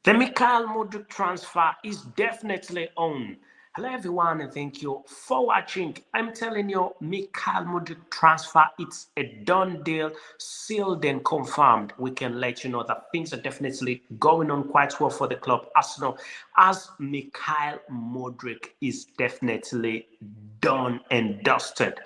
The Mykhailo Mudryk transfer is definitely on. Hello everyone and thank you for watching. I'm telling you, Mykhailo Mudryk transfer, it's a done deal, sealed and confirmed. We can let you know that things are definitely going on quite well for the club Arsenal, as Mykhailo Mudryk is definitely done and dusted.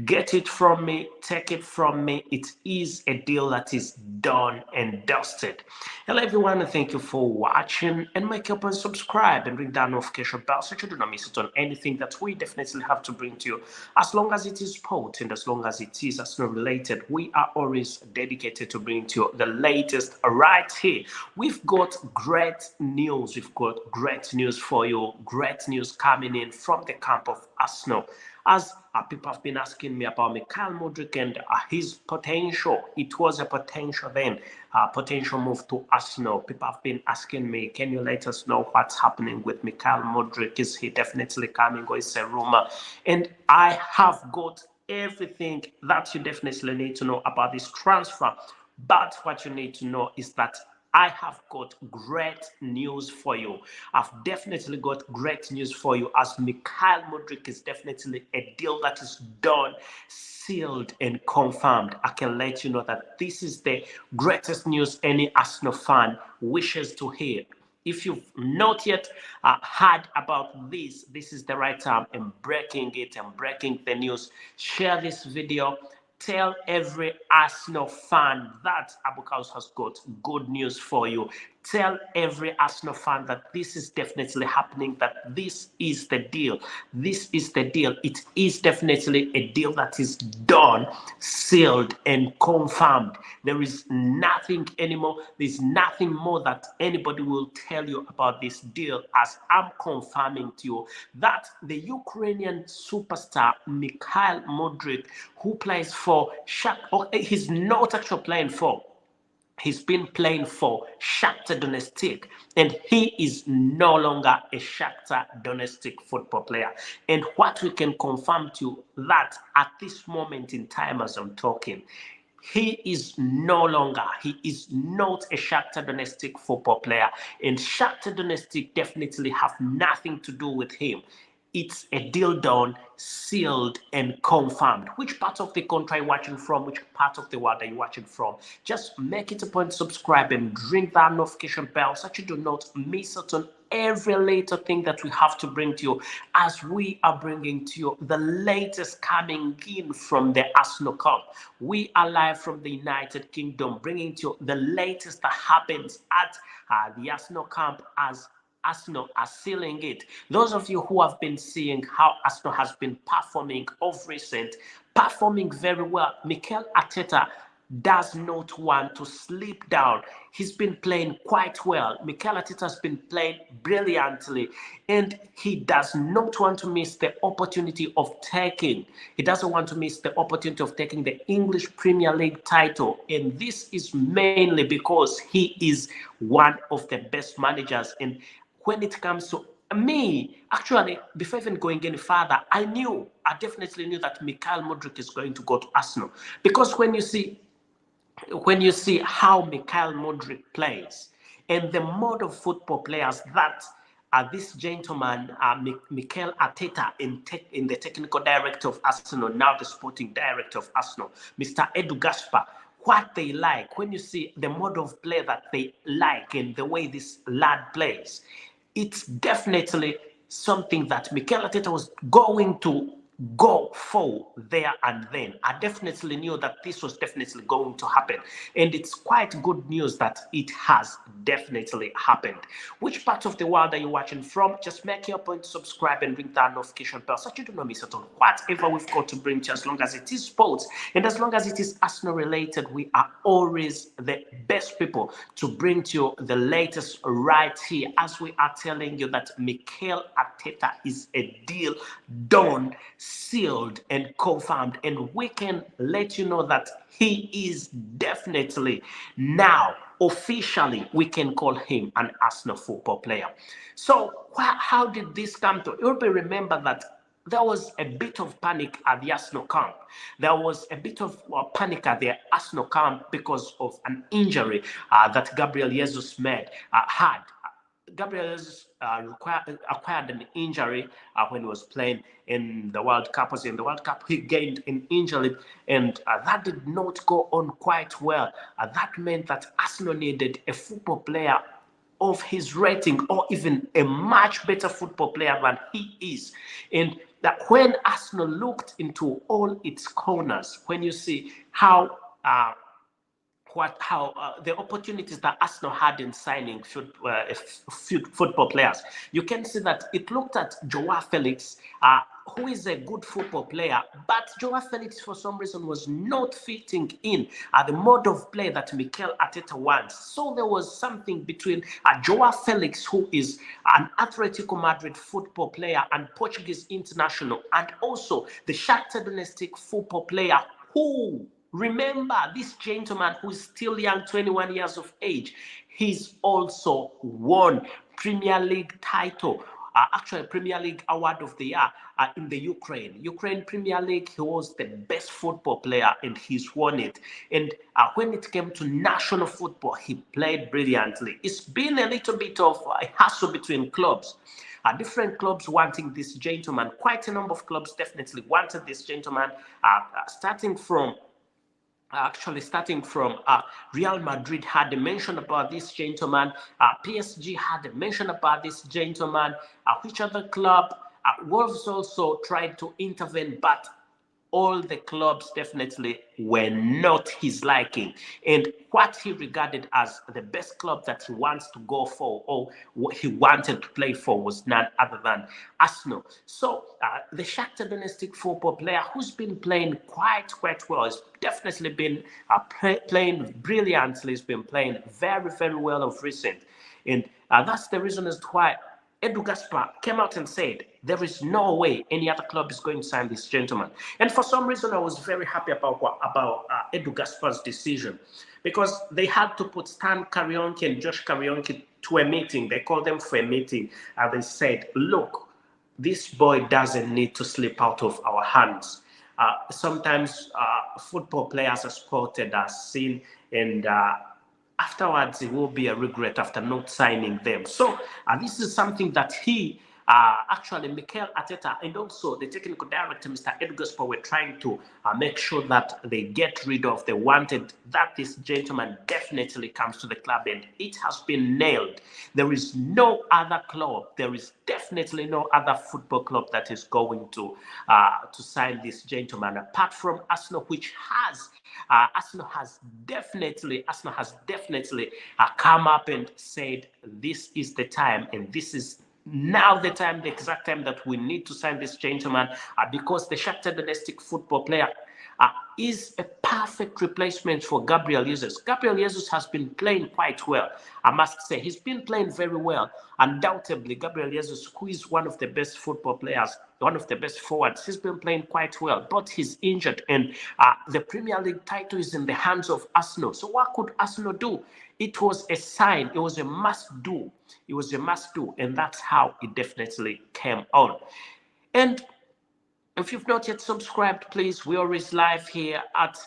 Get it from me, take it from me. It is a deal that is done and dusted. Hello everyone and thank you for watching, and make up and subscribe and ring that notification bell so you do not miss it on anything that we definitely have to bring to you. As long as it is sport and as long as it is Arsenal related, we are always dedicated to bring to you the latest right here. We've got great news. We've got great news for you. Great news coming in from the camp of Arsenal. As people have been asking me about Mykhailo Mudryk and his potential. It was a potential then, potential move to Arsenal. People have been asking me, can you let us know what's happening with Mykhailo Mudryk? Is he definitely coming or is it a rumor? And I have got everything that you definitely need to know about this transfer. But what you need to know is that I have got great news for you. I've definitely got great news for you, as Mykhailo Mudryk is definitely a deal that is done, sealed and confirmed. I can let you know that this is the greatest news any Arsenal fan wishes to hear. If you've not yet heard about this is the right time. I'm breaking it. I'm breaking the news. Share this video. Tell every Arsenal fan that Abukaus has got good news for you. Tell every Arsenal fan that this is definitely happening, that this is the deal. This is the deal. It is definitely a deal that is done, sealed, and confirmed. There is nothing anymore. There's nothing more that anybody will tell you about this deal, as I'm confirming to you that the Ukrainian superstar Mykhailo Mudryk, who plays for Shakhtar, he's not actually playing for. He's been playing for Shakhtar Donetsk, and he is no longer a Shakhtar Donetsk football player. And what we can confirm to you, that at this moment in time as I'm talking, he is he is not a Shakhtar Donetsk football player, and Shakhtar Donetsk definitely have nothing to do with him. It's a deal done, sealed, and confirmed. Which part of the country are you watching from? Which part of the world are you watching from? Just make it a point to subscribe and ring that notification bell so that you do not miss out on every little thing that we have to bring to you, as we are bringing to you the latest coming in from the Arsenal camp. We are live from the United Kingdom, bringing to you the latest that happens at the Arsenal camp, as Arsenal are sealing it. Those of you who have been seeing how Arsenal has been performing of recent, performing very well. Mikel Arteta does not want to sleep down. He's been playing quite well. Mikel Arteta has been playing brilliantly, and he does not want to miss the opportunity of taking. He doesn't want to miss the opportunity of taking the English Premier League title, and this is mainly because he is one of the best managers. And when it comes to me, actually, before even going any further, I definitely knew that Mykhailo Mudryk is going to go to Arsenal, because when you see how Mykhailo Mudryk plays and the mode of football players that this gentleman, Mikel Arteta, in the technical director of Arsenal, now the sporting director of Arsenal, Mr. Edu Gaspar, what they like, when you see the mode of play that they like and the way this lad plays, it's definitely something that Mikel Arteta was going to go for there and then. I definitely knew that this was definitely going to happen, and it's quite good news that it has definitely happened. Which part of the world are you watching from? Just make your point to subscribe and ring that notification bell so you do not miss out on whatever we've got to bring to you. As long as it is sports and as long as it is Arsenal related, we are always the best people to bring to you the latest right here, as we are telling you that Mikel Arteta is a deal done, sealed, and confirmed, and we can let you know that he is definitely now officially, we can call him an Arsenal football player. So how did this come to? You'll remember that there was a bit of panic at the Arsenal camp. There was a bit of panic at the Arsenal camp because of an injury that Gabriel Jesus had. Gabriel Jesus acquired an injury when he was playing in the World Cup. Was in the World Cup, he gained an injury, and that did not go on quite well. That meant that Arsenal needed a football player of his rating, or even a much better football player than he is. And that when Arsenal looked into all its corners, when you see how the opportunities that Arsenal had in signing football players, you can see that it looked at Joao Felix, who is a good football player, but Joao Felix for some reason was not fitting in the mode of play that Mikel Arteta wants. So there was something between Joao Felix, who is an Atletico Madrid football player and Portuguese international, and also the Shakhtar Donetsk football player who, remember, this gentleman who is still young, 21 years of age, he's also won Premier League title, actually Premier League Award of the Year in the Ukraine Premier League. He was the best football player and he's won it. And when it came to national football, he played brilliantly. It's been a little bit of a hassle between clubs. Different clubs wanting this gentleman. Quite a number of clubs definitely wanted this gentleman, starting from Real Madrid had a mention about this gentleman. PSG had a mention about this gentleman. Which other club? Wolves also tried to intervene, but all the clubs definitely were not his liking. And what he regarded as the best club that he wants to go for, or what he wanted to play for, was none other than Arsenal. So the Shakhtar Donetsk football player, who's been playing quite well, has definitely been playing brilliantly. He's been playing very, very well of recent. And that's the reason as to why Edu Gaspar came out and said there is no way any other club is going to sign this gentleman. And for some reason, I was very happy about Edu Gaspar's decision, because they had to put Stan Karionki and Josh Karionki to a meeting. They called them for a meeting and they said, look, this boy doesn't need to slip out of our hands. Sometimes football players are spotted, are seen, and afterwards it will be a regret after not signing them. So this is something that he actually Mikel Arteta and also the technical director Mr. Edu Gaspar were trying to make sure that they get rid of. They wanted that this gentleman definitely comes to the club, and it has been nailed. There is no other club, there is definitely no other football club that is going to sign this gentleman apart from Arsenal, which has Arsenal has definitely come up and said this is the time, and this is now the time, the exact time that we need to sign this gentleman, because the Shakhtar Donetsk football player is a perfect replacement for Gabriel Jesus. Gabriel Jesus has been playing quite well, I must say. He's been playing very well. Undoubtedly, Gabriel Jesus, who is one of the best football players, one of the best forwards, he's been playing quite well, but he's injured, and the Premier League title is in the hands of Arsenal. So what could Arsenal do? It was a sign. It was a must-do. It was a must-do, and that's how it definitely came on. And if you've not yet subscribed, please, we're always live here at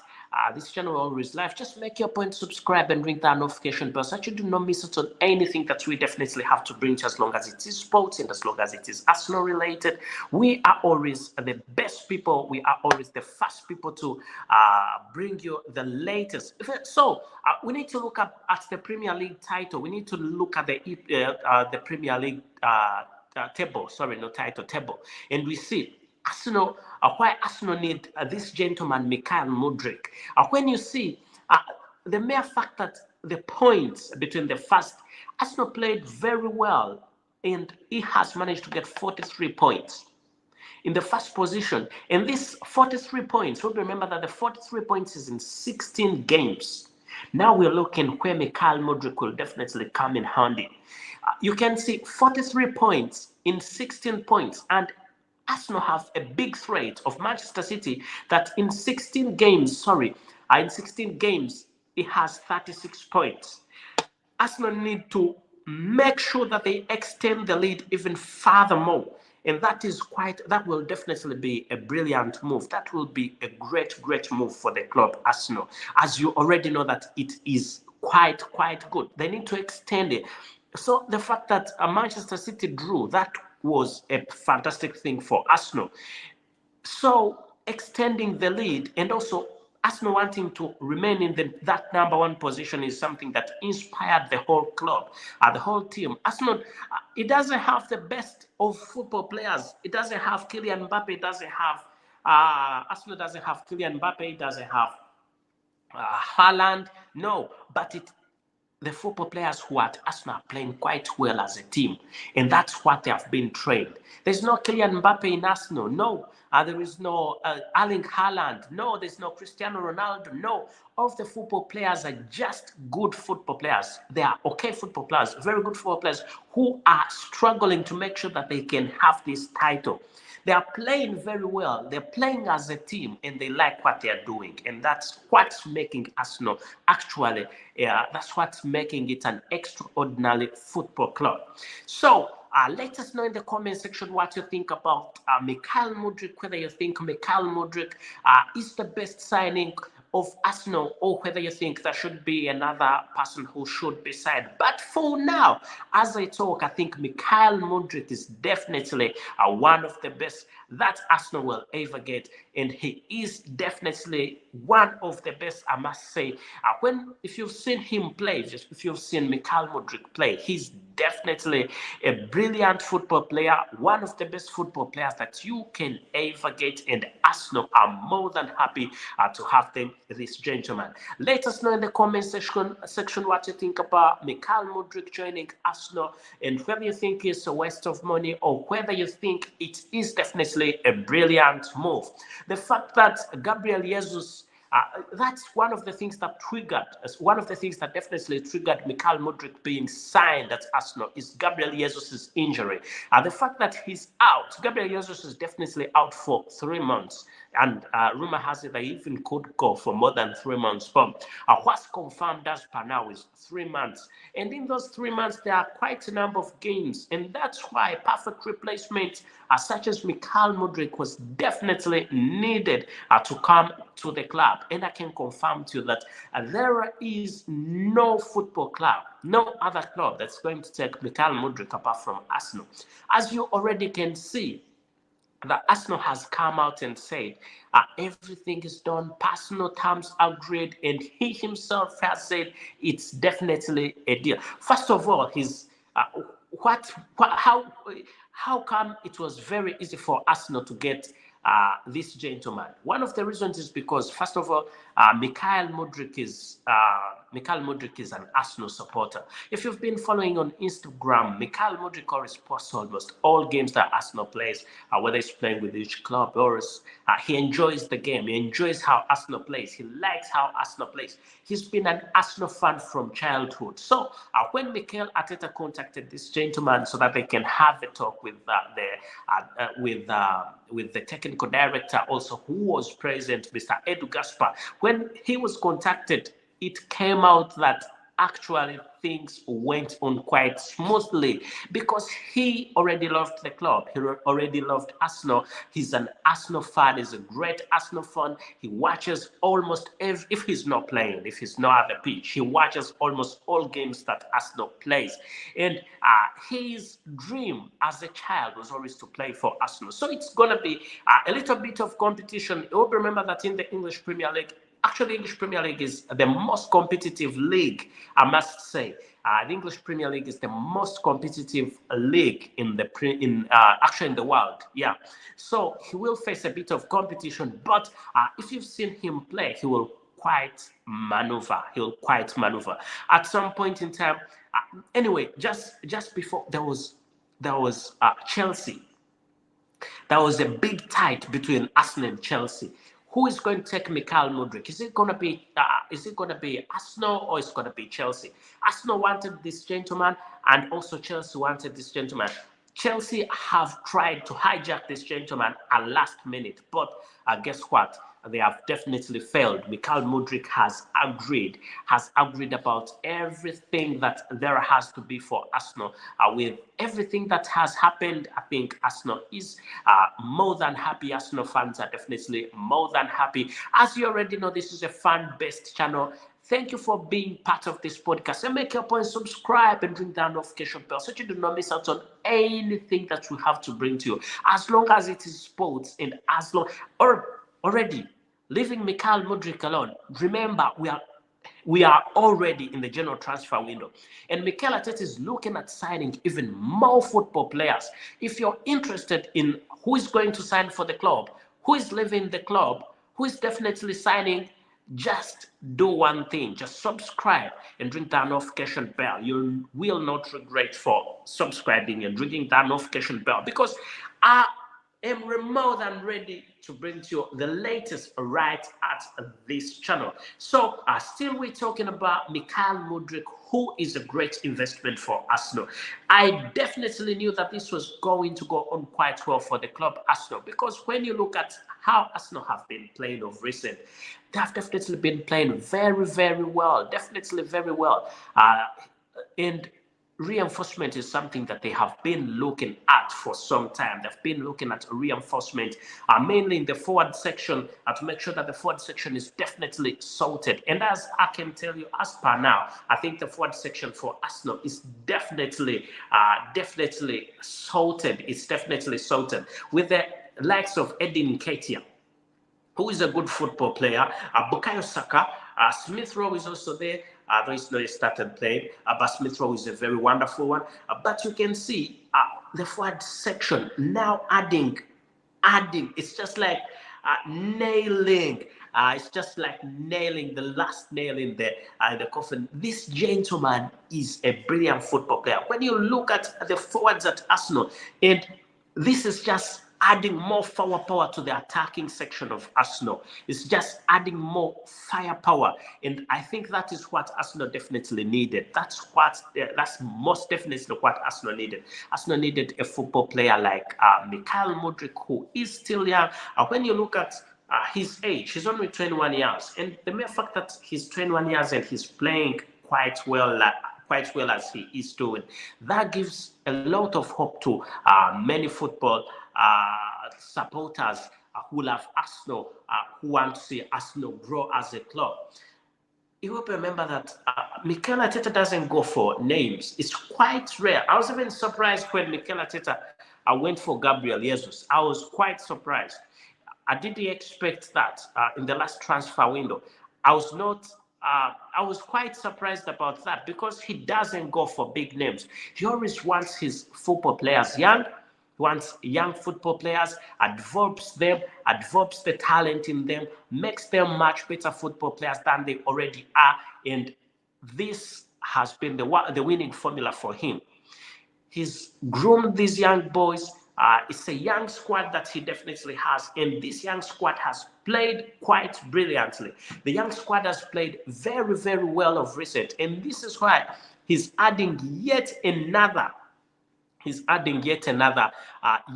this channel, always live. Just make your point, subscribe, and ring that notification bell so that you do not miss out on anything that we definitely have to bring to you, as long as it is sports and as long as it is Arsenal related. We are always the best people. We are always the first people to bring you the latest. So we need to look at the Premier League title. We need to look at the Premier League table. Sorry, no title, table. And we see Arsenal, why Arsenal need this gentleman, Mykhailo Mudryk. When you see the mere fact that the points between the first, Arsenal played very well, and he has managed to get 43 points in the first position. And this 43 points, we'll remember that the 43 points is in 16 games. Now we're looking where Mykhailo Mudryk will definitely come in handy. You can see 43 points in 16 points, and Arsenal have a big threat of Manchester City that in 16 games, it has 36 points. Arsenal need to make sure that they extend the lead even furthermore. And that will definitely be a brilliant move. That will be a great move for the club, Arsenal. As you already know that it is quite good. They need to extend it. So the fact that Manchester City drew, that was a fantastic thing for Arsenal. So extending the lead and also Arsenal wanting to remain in that number one position is something that inspired the whole club, the whole team. Arsenal, it doesn't have the best of football players. It doesn't have Kylian Mbappe. It doesn't have Arsenal doesn't have Kylian Mbappe. It doesn't have Haaland. No, but the football players who are at Arsenal are playing quite well as a team, and that's what they have been trained. There's no Kylian Mbappe in Arsenal, no. There is no Erling Haaland, no. There's no Cristiano Ronaldo, no. All of the football players are just good football players. They are okay football players, very good football players who are struggling to make sure that they can have this title. They are playing very well. They're playing as a team, and they like what they are doing, and that's what's making Arsenal actually. That's what's making it an extraordinary football club. So. Let us know in the comment section what you think about Mykhailo Mudryk, whether you think Mykhailo Mudryk is the best signing of Arsenal, or whether you think there should be another person who should be signed. But for now, as I talk, I think Mykhailo Mudryk is definitely one of the best that Arsenal will ever get, and he is definitely one of the best, I must say. If you've seen him play, if you've seen Mykhailo Mudryk play, he's definitely a brilliant football player, one of the best football players that you can ever get, and Arsenal are more than happy to have this gentleman. Let us know in the comment section what you think about Mykhailo Mudryk joining Arsenal, and whether you think it's a waste of money or whether you think it is definitely a brilliant move. The fact that Gabriel Jesus, that's one of the things that definitely triggered Mykhailo Mudryk being signed at Arsenal is Gabriel Jesus' injury. The fact that he's out, Gabriel Jesus is definitely out for 3 months. And rumor has it that he even could go for more than 3 months. But what's confirmed as per now is 3 months. And in those 3 months, there are quite a number of games. And that's why perfect replacement such as Mykhailo Mudryk was definitely needed to come to the club. And I can confirm to you that there is no football club, no other club that's going to take Mykhailo Mudryk apart from Arsenal. As you already can see, that Arsenal has come out and said everything is done, personal terms agreed, and he himself has said it's definitely a deal. First of all, how come it was very easy for Arsenal to get this gentleman? One of the reasons is because, first of all, Mykhailo Mudryk is an Arsenal supporter. If you've been following on Instagram, Mykhailo Mudryk always posts almost all games that Arsenal plays, whether he's playing with each club or he enjoys the game. He enjoys how Arsenal plays. He likes how Arsenal plays. He's been an Arsenal fan from childhood. So when Mikel Arteta contacted this gentleman so that they can have a talk with the technical director also who was present, Mr. Edu Gaspar, when he was contacted, it came out that actually things went on quite smoothly because he already loved the club. He already loved Arsenal. He's an Arsenal fan. He's a great Arsenal fan. He watches almost if he's not playing, if he's not at the pitch, he watches almost all games that Arsenal plays. And his dream as a child was always to play for Arsenal. So it's going to be a little bit of competition. You will remember that in the English Premier League, actually, the English Premier League is the most competitive league, I must say. The English Premier League is the most competitive league in the world. Yeah. So he will face a bit of competition, but if you've seen him play, he will quite maneuver. He'll quite maneuver. At some point in time, anyway, just before there was Chelsea. There was a big fight between Arsenal and Chelsea. Who is going to take Mykhailo Mudryk? Is it going to be Arsenal or is it going to be Chelsea? Arsenal wanted this gentleman, and also Chelsea wanted this gentleman. Chelsea have tried to hijack this gentleman at last minute, but guess what? They have definitely failed. Mykhailo Mudryk has agreed about everything that there has to be for Arsenal. With everything that has happened, I think Arsenal is more than happy. Arsenal fans are definitely more than happy. As you already know, this is a fan-based channel, Thank you for being part of this podcast. And make your point, subscribe, and ring that notification bell so you do not miss out on anything that we have to bring to you. As long as it is sports, and as long or already leaving Mykhailo Mudryk alone. Remember, we are already in the general transfer window. And Mikel Arteta is looking at signing even more football players. If you're interested in who is going to sign for the club, who is leaving the club, who is definitely signing, just do one thing. Just subscribe and ring that notification bell. You will not regret for subscribing and ringing that notification bell, because I am more than ready to bring to you the latest right at this channel. So still we're talking about Mykhailo Mudryk, who is a great investment for Arsenal. I definitely knew that this was going to go on quite well for the club Arsenal, because when you look at how Arsenal have been playing of recent, they have definitely been playing very, very well, definitely very well. And reinforcement is something that they have been looking at for some time. They've been looking at reinforcement, mainly in the forward section, to make sure that the forward section is definitely sorted. And as I can tell you, as per now, I think the forward section for Arsenal is definitely sorted. It's definitely sorted with the likes of Edin Nketiah, who is a good football player, Bukayo Saka, Smith Rowe is also there. Though it's not a started play, but Smith Rowe is a very wonderful one. But you can see the forward section now adding. It's just like nailing. It's just like nailing the last nail in the coffin. This gentleman is a brilliant football player. When you look at the forwards at Arsenal, and this is just adding more firepower to the attacking section of Arsenal. It's just adding more firepower, and I think that is what Arsenal definitely needed. That's most definitely what Arsenal needed. Arsenal needed a football player like Mykhailo Mudryk, who is still young. When you look at his age, he's only 21 years, and the mere fact that he's 21 years and he's playing quite well as he is doing, that gives a lot of hope to many football supporters who love Arsenal, who want to see Arsenal grow as a club. You will remember that Mikel Arteta doesn't go for names. It's quite rare. I was even surprised when Mikel Arteta went for Gabriel Jesus. I was quite surprised. I didn't expect that in the last transfer window. I was quite surprised about that, because he doesn't go for big names. He always wants his football players young. He wants young football players, develops them, develops the talent in them, makes them much better football players than they already are. And this has been the winning formula for him. He's groomed these young boys. It's a young squad that he definitely has, and this young squad has played quite brilliantly. The young squad has played very, very well of recent, and this is why he's adding yet another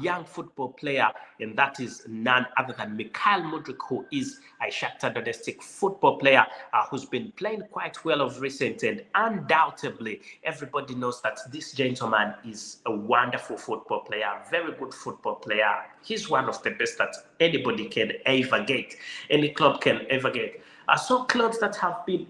young football player, and that is none other than Mykhailo Mudryk, who is a Shakhtar Donetsk football player who's been playing quite well of recent, and undoubtedly everybody knows that this gentleman is a wonderful football player, very good football player. He's one of the best that anybody can ever get, any club can ever get. So clubs that have been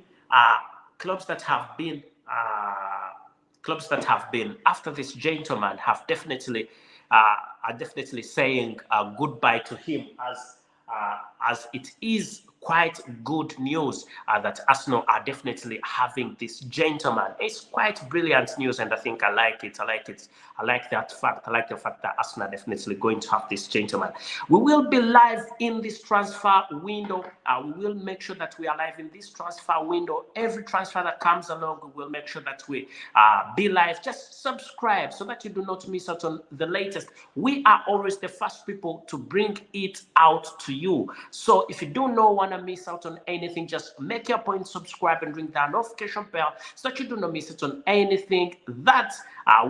after this gentleman have definitely are definitely saying goodbye to him, as it is quite good news that Arsenal are definitely having this gentleman. It's quite brilliant news, and I think I like it. I like that fact. I like the fact that Arsenal are definitely going to have this gentleman. We will be live in this transfer window. We will make sure that we are live in this transfer window. Every transfer that comes along, we will make sure that we be live. Just subscribe so that you do not miss out on the latest. We are always the first people to bring it out to you. So if you do not want to miss out on anything, just make your point, subscribe, and ring that notification bell so that you do not miss out on anything that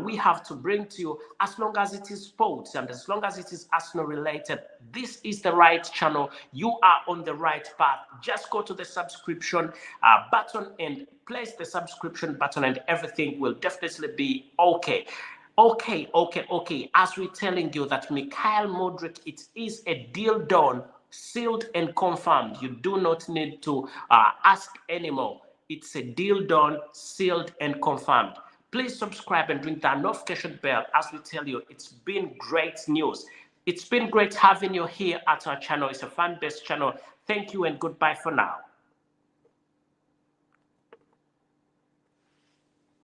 we have to bring to you. As long as it is sports and as long as it is Arsenal related, this is the right channel. You are on the right path. Just go to the subscription button and place the subscription button, and everything will definitely be okay. Okay. As we're telling you that Mykhailo Mudryk, it is a deal done, sealed and confirmed. You do not need to ask anymore. it's a deal done, sealed, and confirmed. Please subscribe and ring that notification bell as we tell you it's been great news. It's been great having you here at our channel. It's a fan-based channel. Thank you and goodbye for now.